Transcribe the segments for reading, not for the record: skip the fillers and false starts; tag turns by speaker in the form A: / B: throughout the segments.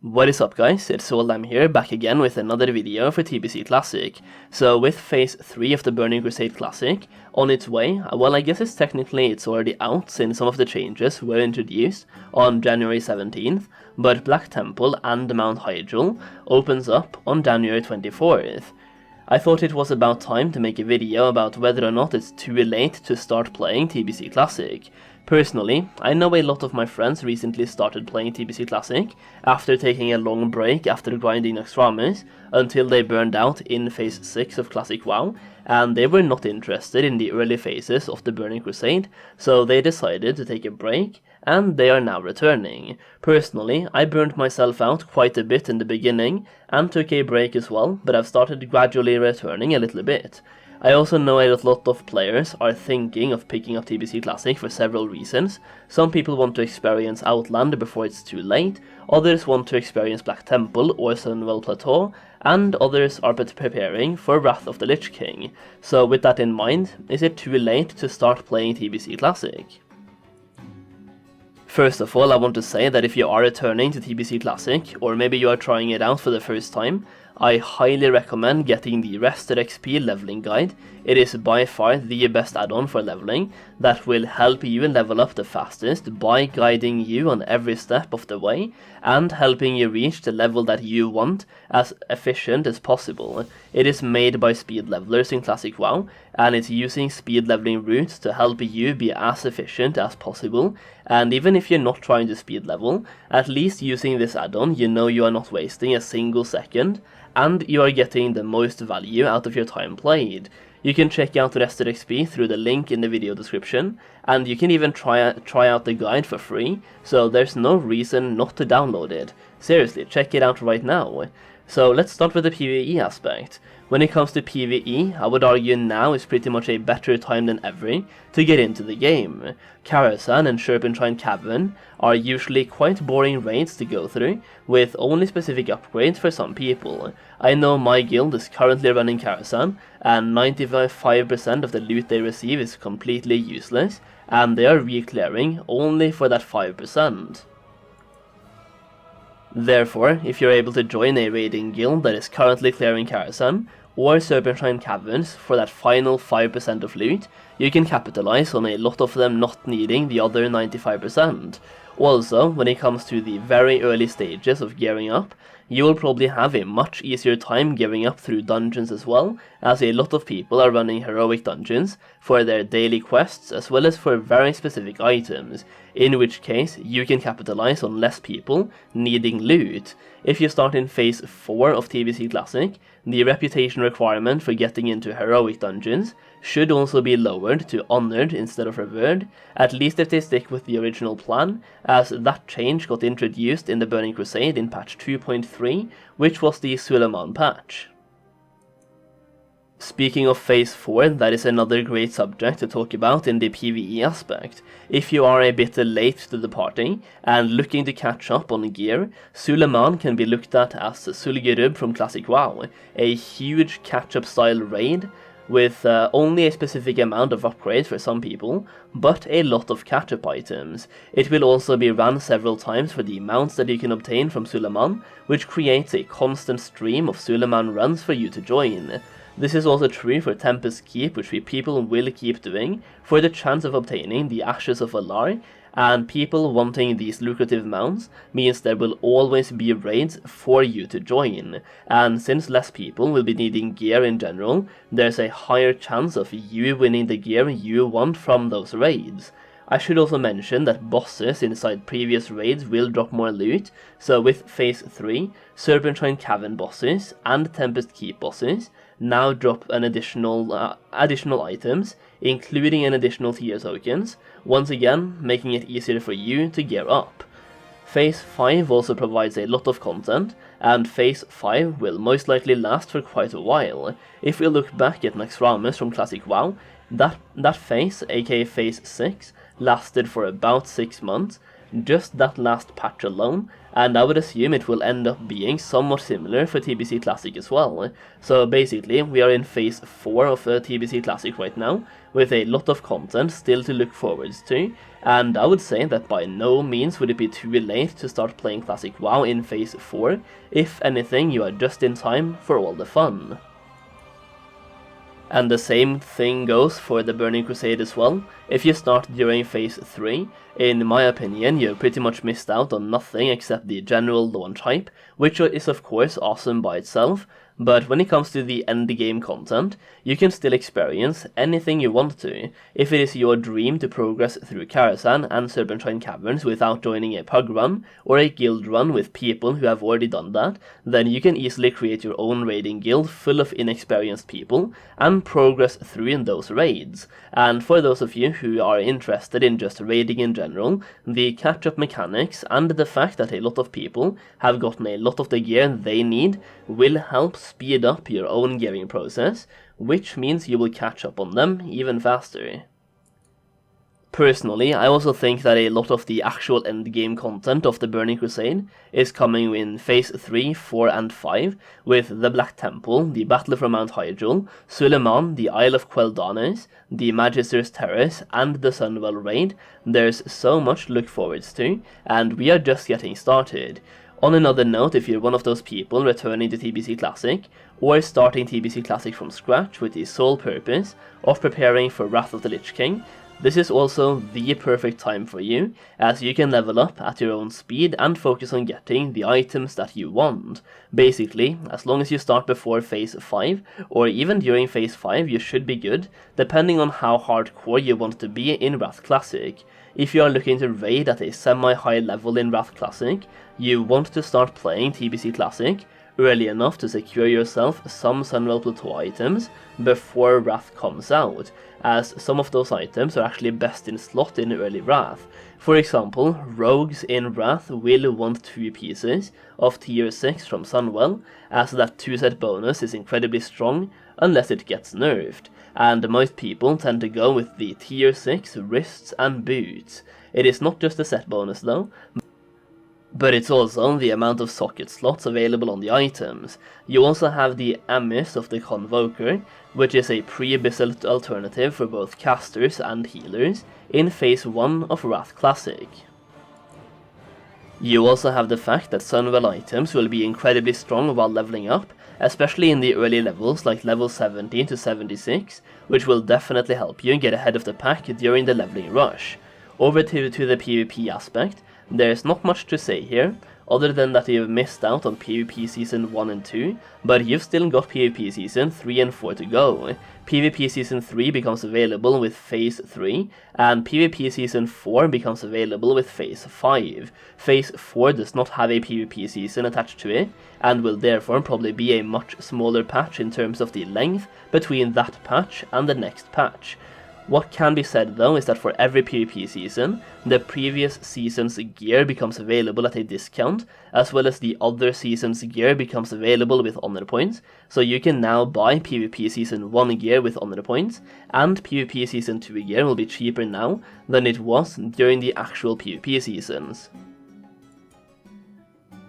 A: What is up guys, it's Zul'Aman here, back again with another video for TBC Classic. So with Phase 3 of the Burning Crusade Classic on its way, well I guess it's already out since some of the changes were introduced on January 17th, but Black Temple and Mount Hyjal opens up on January 24th. I thought it was about time to make a video about whether or not it's too late to start playing TBC Classic. Personally, I know a lot of my friends recently started playing TBC Classic after taking a long break after grinding Naxxramas until they burned out in Phase 6 of Classic WoW, and they were not interested in the early phases of the Burning Crusade, so they decided to take a break, and they are now returning. Personally, I burned myself out quite a bit in the beginning, and took a break as well, but I've started gradually returning a little bit. I also know a lot of players are thinking of picking up TBC Classic for several reasons. Some people want to experience Outland before it's too late, others want to experience Black Temple or Sunwell Plateau, and others are preparing for Wrath of the Lich King. So with that in mind, is it too late to start playing TBC Classic? First of all, I want to say that if you are returning to TBC Classic, or maybe you are trying it out for the first time, I highly recommend getting the RestedXP leveling guide. It is by far the best add-on for leveling that will help you level up the fastest by guiding you on every step of the way and helping you reach the level that you want as efficient as possible. It is made by speed levelers in Classic WoW, and it's using speed leveling routes to help you be as efficient as possible. And even if you're not trying to speed level, at least using this add-on you know you are not wasting a single second, and you are getting the most value out of your time played. You can check out RestedXP through the link in the video description, and you can even try out the guide for free, so there's no reason not to download it. Seriously, check it out right now. So let's start with the PvE aspect. When it comes to PvE, I would argue now is pretty much a better time than ever to get into the game. Karazhan and Serpentine Cavern are usually quite boring raids to go through, with only specific upgrades for some people. I know my guild is currently running Karazhan, and 95% of the loot they receive is completely useless, and they are re-clearing only for that 5%. Therefore, if you're able to join a raiding guild that is currently clearing Karazhan, or Serpentine Caverns for that final 5% of loot, you can capitalize on a lot of them not needing the other 95%. Also, when it comes to the very early stages of gearing up, you will probably have a much easier time gearing up through dungeons as well, as a lot of people are running heroic dungeons for their daily quests as well as for very specific items, in which case you can capitalize on less people needing loot. If you start in Phase 4 of TBC Classic, the reputation requirement for getting into heroic dungeons should also be lowered to honored instead of revered, at least if they stick with the original plan, as that change got introduced in the Burning Crusade in patch 2.3, which was the Zul'Aman patch. Speaking of Phase 4, that is another great subject to talk about in the PvE aspect. If you are a bit late to the party and looking to catch up on gear, Zul'Aman can be looked at as Zul'Gurub from Classic WoW, a huge catch-up style raid with only a specific amount of upgrades for some people, but a lot of catch-up items. It will also be run several times for the mounts that you can obtain from Zul'Aman, which creates a constant stream of Zul'Aman runs for you to join. This is also true for Tempest Keep, which people will keep doing for the chance of obtaining the Ashes of Alar, and people wanting these lucrative mounts means there will always be raids for you to join, and since less people will be needing gear in general, there's a higher chance of you winning the gear you want from those raids. I should also mention that bosses inside previous raids will drop more loot, so with Phase 3, Serpentine Cavern bosses and Tempest Keep bosses now drop an additional items, including an additional tier tokens, once again making it easier for you to gear up. Phase 5 also provides a lot of content, and Phase 5 will most likely last for quite a while. If we look back at Naxxramas from Classic WoW, that phase, aka Phase 6, lasted for about 6 months, just that last patch alone, and I would assume it will end up being somewhat similar for TBC Classic as well. So basically, we are in phase 4 of TBC Classic right now, with a lot of content still to look forward to, and I would say that by no means would it be too late to start playing Classic WoW in phase 4, if anything you are just in time for all the fun. And the same thing goes for the Burning Crusade as well. If you start during phase 3, in my opinion, you pretty much missed out on nothing except the general launch hype, which is of course awesome by itself, but when it comes to the endgame content, you can still experience anything you want to. If it is your dream to progress through Karazhan and Serpentine Caverns without joining a pug run, or a guild run with people who have already done that, then you can easily create your own raiding guild full of inexperienced people, and progress through in those raids. And for those of you who are interested in just raiding in general, the catch-up mechanics and the fact that a lot of people have gotten a lot of the gear they need will help speed up your own gearing process, which means you will catch up on them even faster. Personally, I also think that a lot of the actual endgame content of the Burning Crusade is coming in phase 3, 4 and 5, with the Black Temple, the Battle for Mount Hyjal, Zul'Aman, the Isle of Quel'Danes, the Magister's Terrace, and the Sunwell Raid. There's so much to look forward to, and we are just getting started. On another note, if you're one of those people returning to TBC Classic, or starting TBC Classic from scratch with the sole purpose of preparing for Wrath of the Lich King, this is also the perfect time for you, as you can level up at your own speed and focus on getting the items that you want. Basically, as long as you start before phase 5, or even during phase 5, you should be good, depending on how hardcore you want to be in Wrath Classic. If you are looking to raid at a semi-high level in Wrath Classic, you want to start playing TBC Classic early enough to secure yourself some Sunwell Plateau items before Wrath comes out, as some of those items are actually best in slot in early Wrath. For example, rogues in Wrath will want 2 pieces of tier 6 from Sunwell, as that 2-set bonus is incredibly strong unless it gets nerfed, and most people tend to go with the tier 6 wrists and boots. It is not just a set bonus though, but it's also the amount of socket slots available on the items. You also have the Amiss of the Convoker, which is a pre-abyssal alternative for both casters and healers in phase 1 of Wrath Classic. You also have the fact that Sunwell items will be incredibly strong while leveling up, especially in the early levels like level 17 to 76, which will definitely help you get ahead of the pack during the leveling rush. Over to the PvP aspect, there's not much to say here, other than that you've missed out on PvP Season 1 and 2, but you've still got PvP Season 3 and 4 to go. PvP Season 3 becomes available with Phase 3, and PvP Season 4 becomes available with Phase 5. Phase 4 does not have a PvP Season attached to it, and will therefore probably be a much smaller patch in terms of the length between that patch and the next patch. What can be said though is that for every PvP season, the previous season's gear becomes available at a discount, as well as the other season's gear becomes available with honor points, so you can now buy PvP Season 1 gear with honor points, and PvP Season 2 gear will be cheaper now than it was during the actual PvP seasons.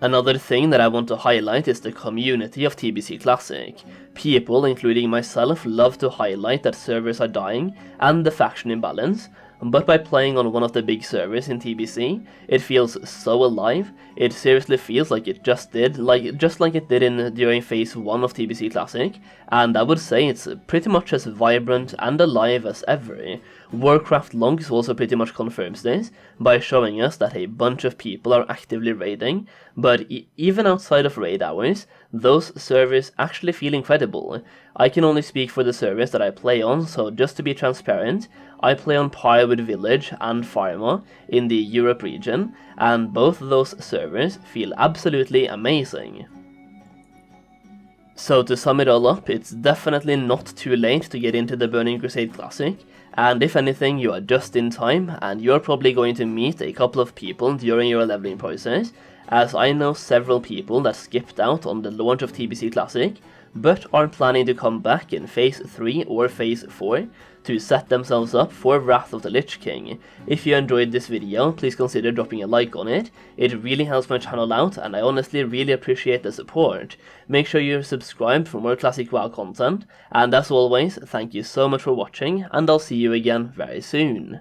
A: Another thing that I want to highlight is the community of TBC Classic. People, including myself, love to highlight that servers are dying and the faction imbalance, but by playing on one of the big servers in TBC, it feels so alive. It seriously feels like it just like it did during phase 1 of TBC Classic, and I would say it's pretty much as vibrant and alive as ever. Warcraft Logs also pretty much confirms this, by showing us that a bunch of people are actively raiding, but even outside of raid hours, those servers actually feel incredible. I can only speak for the servers that I play on, so just to be transparent, I play on par with Village and Pharma in the Europe region, and both those servers feel absolutely amazing. So to sum it all up, it's definitely not too late to get into the Burning Crusade Classic, and if anything you are just in time, and you're probably going to meet a couple of people during your leveling process, as I know several people that skipped out on the launch of TBC Classic but are planning to come back in Phase 3 or Phase 4 to set themselves up for Wrath of the Lich King. If you enjoyed this video, please consider dropping a like on it. It really helps my channel out, and I honestly really appreciate the support. Make sure you're subscribed for more classic WoW content, and as always, thank you so much for watching, and I'll see you again very soon.